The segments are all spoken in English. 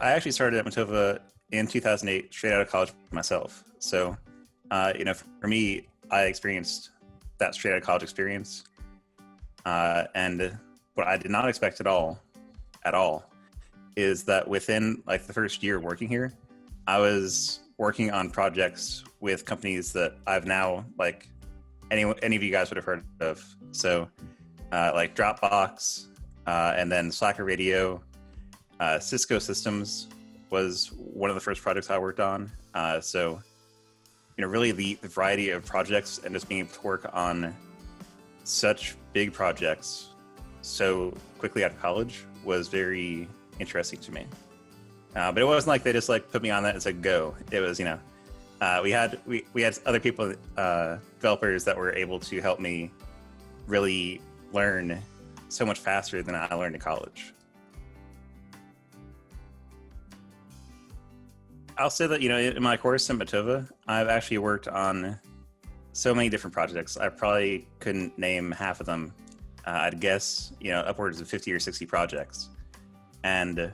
I actually started at Metova in 2008, straight out of college myself. So, for me, I experienced that straight out of college experience. And what I did not expect at all, is that within like the first year working here, I was working on projects with companies that I've now, like any of you guys would have heard of. So like Dropbox, and then Slacker Radio, Cisco Systems was one of the first projects I worked on. So really the variety of projects and just being able to work on such big projects so quickly out of college was very interesting to me. But it wasn't like they just like put me on that and said go. It was, we had other people, developers that were able to help me really learn so much faster than I learned in college. I'll say that, in my course in Metova, I've actually worked on so many different projects. I probably couldn't name half of them. I'd guess, upwards of 50 or 60 projects. And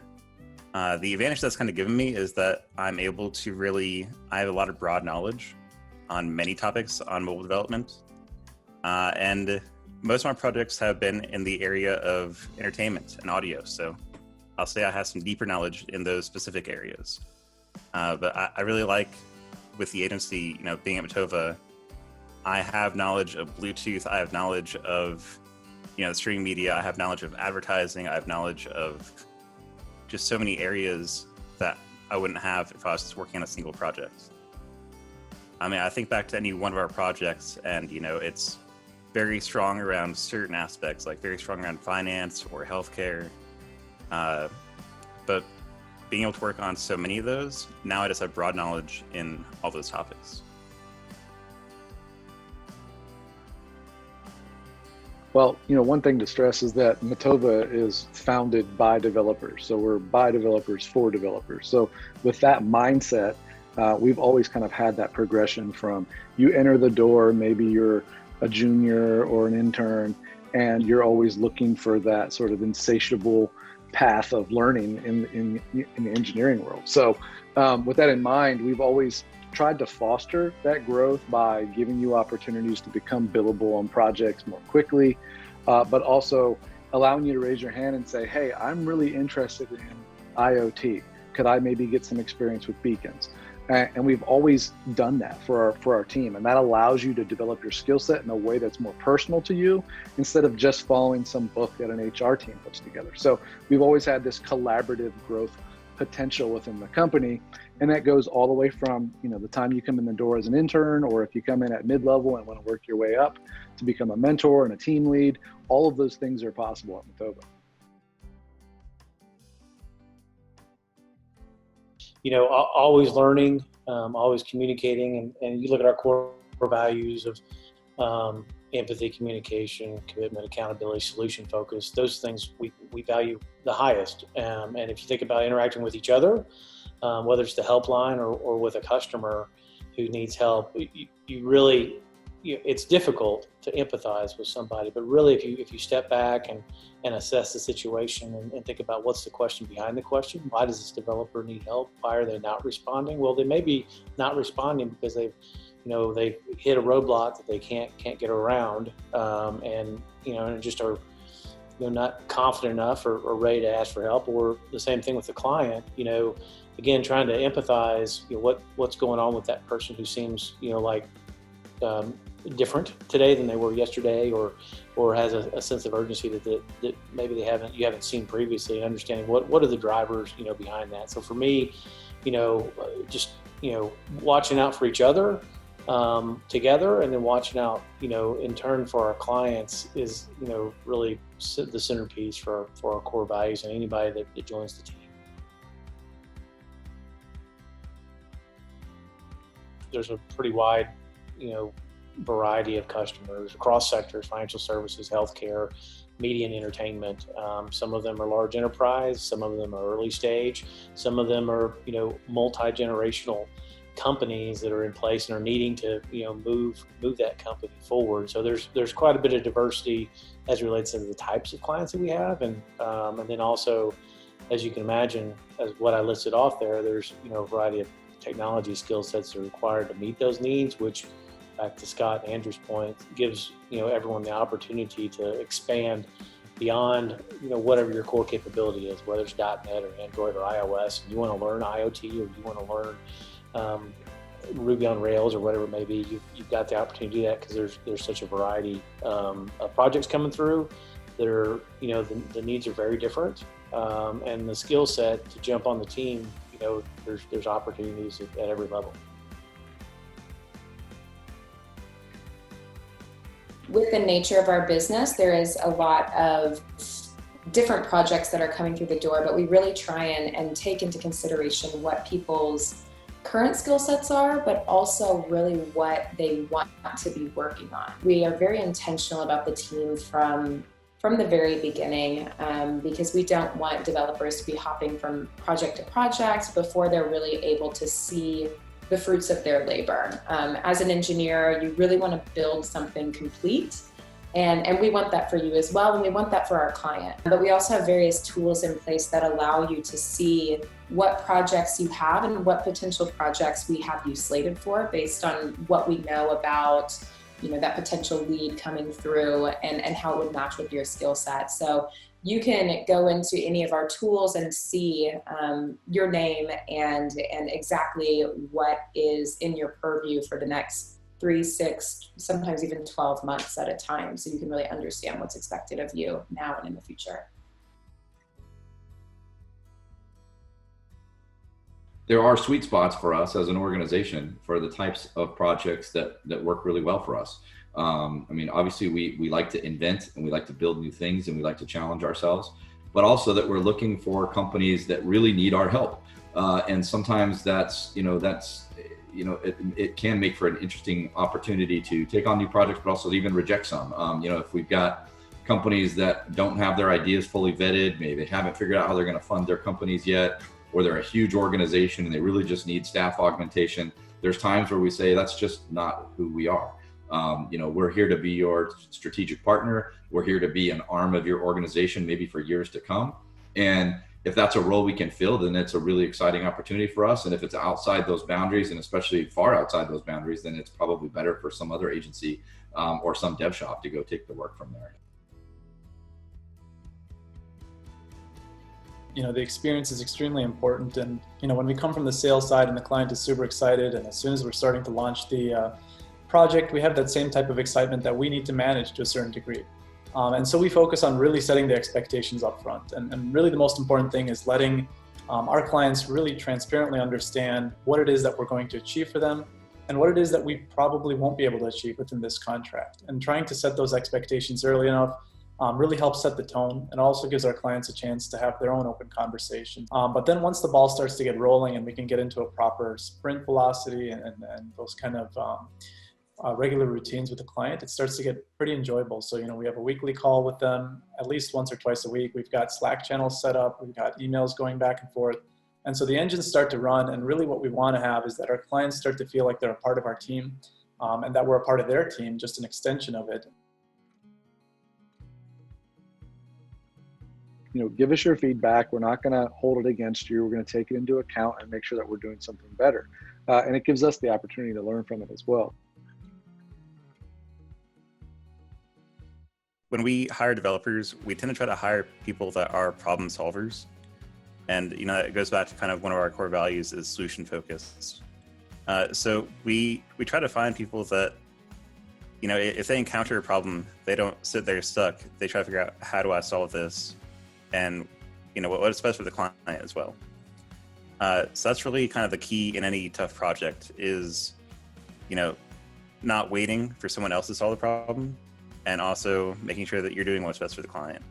the advantage that's kind of given me is that I'm able to I have a lot of broad knowledge on many topics on mobile development. And most of my projects have been in the area of entertainment and audio. So I'll say I have some deeper knowledge in those specific areas. But I really like with the agency, being at Metova, I have knowledge of Bluetooth. I have knowledge of, the streaming media. I have knowledge of advertising. I have knowledge of just so many areas that I wouldn't have if I was just working on a single project. I mean, I think back to any one of our projects and, it's very strong around certain aspects, like very strong around finance or healthcare. But being able to work on so many of those, now I just have broad knowledge in all those topics. Well, one thing to stress is that Metova is founded by developers. So we're by developers for developers. So with that mindset, we've always kind of had that progression from you enter the door, maybe you're a junior or an intern, and you're always looking for that sort of insatiable path of learning in the engineering world. So with that in mind, we've always tried to foster that growth by giving you opportunities to become billable on projects more quickly, but also allowing you to raise your hand and say, hey, I'm really interested in IoT. Could I maybe get some experience with beacons? And we've always done that for our team. And that allows you to develop your skill set in a way that's more personal to you instead of just following some book that an HR team puts together. So we've always had this collaborative growth potential within the company. And that goes all the way from, the time you come in the door as an intern, or if you come in at mid-level and want to work your way up to become a mentor and a team lead. All of those things are possible at Metova. Always learning, always communicating, and you look at our core values of empathy, communication, commitment, accountability, solution focus. Those things we value the highest. And if you think about interacting with each other, whether it's the helpline or with a customer who needs help, you really, it's difficult to empathize with somebody, but really if you step back and assess the situation and think about what's the question behind the question, why does this developer need help? Why are they not responding? Well, they may be not responding because they've hit a roadblock that they can't get around, and just are not confident enough or ready to ask for help. Or the same thing with the client, again, trying to empathize what's going on with that person who seems like different today than they were yesterday, or has a sense of urgency that maybe you haven't seen previously, and understanding what are the drivers behind that. So for me, just watching out for each other together, and then watching out in turn for our clients is really the centerpiece for our core values and anybody that joins the team. There's a pretty wide variety of customers across sectors: financial services, healthcare, media and entertainment. Some of them are large enterprise, some of them are early stage, some of them are multi-generational companies that are in place and are needing to move that company forward. So there's quite a bit of diversity as it relates to the types of clients that we have, and then also as you can imagine, as what I listed off there, there's, a variety of technology skill sets that are required to meet those needs, which, back to Scott and Andrew's point, gives, everyone the opportunity to expand beyond, whatever your core capability is, whether it's .NET or Android or iOS, and you want to learn IoT, or you want to learn Ruby on Rails or whatever it may be, you've got the opportunity to do that, because there's such a variety of projects coming through that are, the needs are very different, and the skill set to jump on the team, there's opportunities at every level. With the nature of our business, there is a lot of different projects that are coming through the door, but we really try and take into consideration what people's current skill sets are, but also really what they want to be working on. We are very intentional about the team from the very beginning, because we don't want developers to be hopping from project to project before they're really able to see the fruits of their labor. As an engineer, you really want to build something complete, and we want that for you as well, and we want that for our client. But we also have various tools in place that allow you to see what projects you have and what potential projects we have you slated for based on what we know about that potential lead coming through and how it would match with your skill set. So you can go into any of our tools and see your name and exactly what is in your purview for the next 3, 6, sometimes even 12 months at a time. So you can really understand what's expected of you now and in the future. There are sweet spots for us as an organization for the types of projects that work really well for us. Obviously we like to invent, and we like to build new things, and we like to challenge ourselves, but also that we're looking for companies that really need our help. And sometimes it can make for an interesting opportunity to take on new projects, but also even reject some. If we've got companies that don't have their ideas fully vetted, maybe they haven't figured out how they're going to fund their companies yet, or they're a huge organization and they really just need staff augmentation, there's times where we say that's just not who we are. We're here to be your strategic partner. We're here to be an arm of your organization, maybe for years to come. And if that's a role we can fill, then it's a really exciting opportunity for us. And if it's outside those boundaries, and especially far outside those boundaries, then it's probably better for some other agency or some dev shop to go take the work from there. The experience is extremely important. And, when we come from the sales side and the client is super excited, and as soon as we're starting to launch the project, we have that same type of excitement that we need to manage to a certain degree. And so we focus on really setting the expectations up front. And really the most important thing is letting our clients really transparently understand what it is that we're going to achieve for them and what it is that we probably won't be able to achieve within this contract. And trying to set those expectations early enough really helps set the tone, and also gives our clients a chance to have their own open conversation. But then once the ball starts to get rolling and we can get into a proper sprint velocity and those kind of regular routines with the client, it starts to get pretty enjoyable. So, we have a weekly call with them at least once or twice a week. We've got Slack channels set up. We've got emails going back and forth. And so the engines start to run. And really what we want to have is that our clients start to feel like they're a part of our team, and that we're a part of their team, just an extension of it. Give us your feedback. We're not going to hold it against you. We're going to take it into account and make sure that we're doing something better. And it gives us the opportunity to learn from it as well. When we hire developers, we tend to try to hire people that are problem solvers. And, it goes back to kind of one of our core values is solution focused. So we try to find people that, if they encounter a problem, they don't sit there stuck. They try to figure out, how do I solve this? And, what's best for the client as well. So that's really kind of the key in any tough project is, not waiting for someone else to solve the problem, and also making sure that you're doing what's best for the client.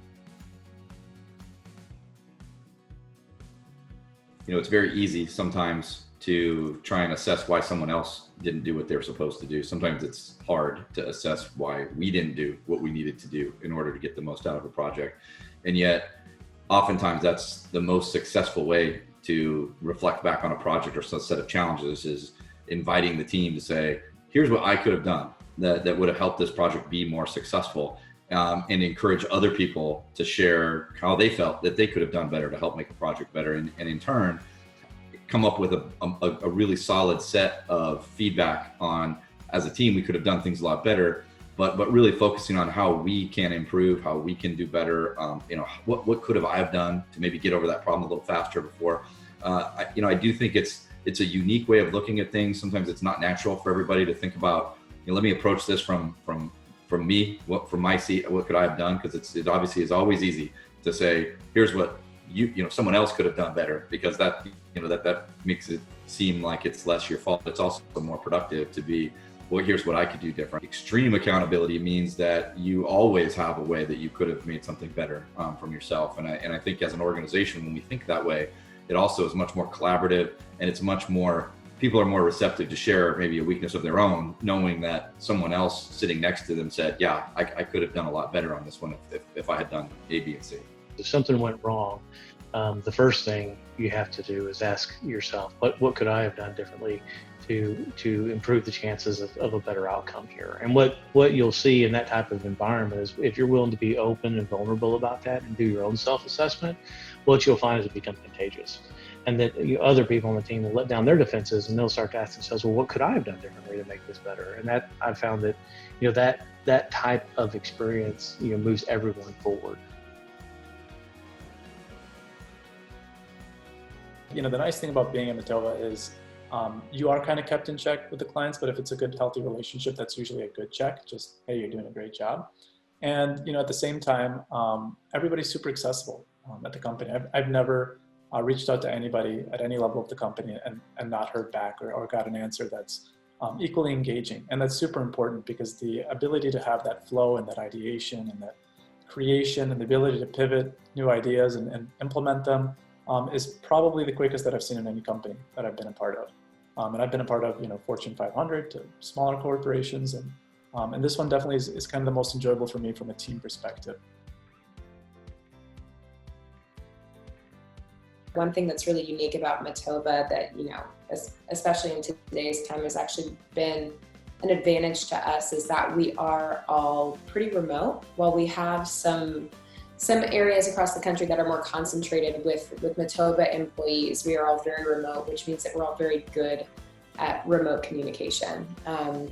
It's very easy sometimes to try and assess why someone else didn't do what they're supposed to do. Sometimes it's hard to assess why we didn't do what we needed to do in order to get the most out of a project. And yet, oftentimes that's the most successful way to reflect back on a project or some set of challenges, is inviting the team to say, here's what I could have done that would have helped this project be more successful. and encourage other people to share how they felt that they could have done better to help make a project better, and in turn come up with a really solid set of feedback on, as a team, we could have done things a lot better, but really focusing on how we can improve, how we can do better. What could have I have done to maybe get over that problem a little faster before. I do think it's a unique way of looking at things. Sometimes it's not natural for everybody to think about, let me approach this from me, from my seat, what could I have done? Because it obviously is always easy to say, here's what someone else could have done better, because that makes it seem like it's less your fault. It's also more productive to be, well, here's what I could do different. Extreme accountability means that you always have a way that you could have made something better from yourself. And I think as an organization, when we think that way, it also is much more collaborative, and it's much more, people are more receptive to share maybe a weakness of their own, knowing that someone else sitting next to them said, yeah, I could have done a lot better on this one if I had done A, B, and C. If something went wrong, the first thing you have to do is ask yourself, what could I have done differently to improve the chances of a better outcome here? And what you'll see in that type of environment is, if you're willing to be open and vulnerable about that and do your own self-assessment, what you'll find is it becomes contagious. And that other people on the team will let down their defenses, and they'll start to ask themselves, well, what could I have done differently to make this better? And that I've found that that type of experience moves everyone forward. The nice thing about being at Metova is you are kind of kept in check with the clients, but if it's a good, healthy relationship, that's usually a good check. Just, hey, you're doing a great job. And at the same time, everybody's super accessible at the company. I've never reached out to anybody at any level of the company and not heard back or got an answer that's equally engaging. And that's super important, because the ability to have that flow and that ideation and that creation and the ability to pivot new ideas and implement them is probably the quickest that I've seen in any company that I've been a part of. And I've been a part of, Fortune 500 to smaller corporations. And this one definitely is kind of the most enjoyable for me from a team perspective. One thing that's really unique about Metova that, especially in today's time, has actually been an advantage to us is that we are all pretty remote. While we have some areas across the country that are more concentrated with Metova employees, we are all very remote, which means that we're all very good at remote communication.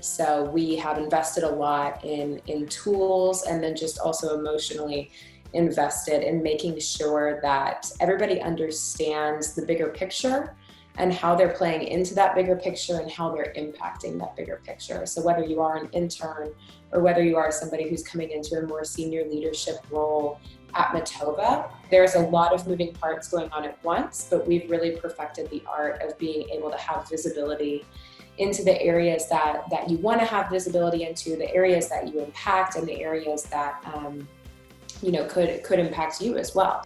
So we have invested a lot in tools, and then just also emotionally invested in making sure that everybody understands the bigger picture and how they're playing into that bigger picture and how they're impacting that bigger picture. So whether you are an intern or whether you are somebody who's coming into a more senior leadership role at Metova, there's a lot of moving parts going on at once, but we've really perfected the art of being able to have visibility into the areas that you want to have visibility into, the areas that you impact, and the areas that could impact you as well.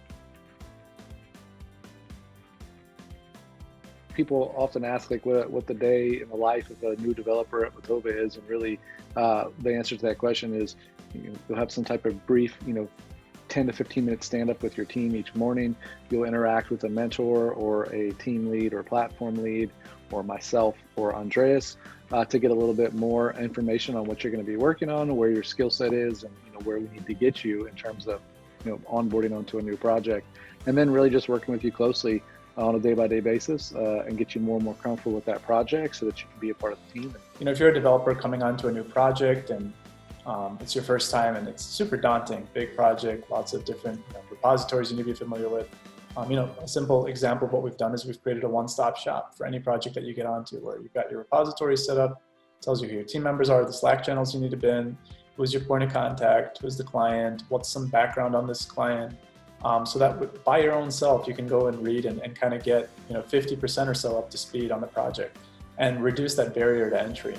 People often ask what the day in the life of a new developer at Metova is, and really the answer to that question is you'll have some type of brief 10 to 15 minute stand up with your team each morning. You'll interact with a mentor or a team lead or platform lead or myself or Andreas to get a little bit more information on what you're going to be working on, where your skill set is, and where we need to get you in terms of onboarding onto a new project, and then really just working with you closely on a day-by-day basis and get you more and more comfortable with that project so that you can be a part of the team. If you're a developer coming onto a new project and it's your first time and it's super daunting, big project, lots of different repositories you need to be familiar with. A simple example of what we've done is we've created a one-stop shop for any project that you get onto, where you've got your repository set up, tells you who your team members are, the Slack channels you need to bin, who's your point of contact, who's the client, what's some background on this client, so that by your own self you can go and read and kind of get 50% or so up to speed on the project and reduce that barrier to entry.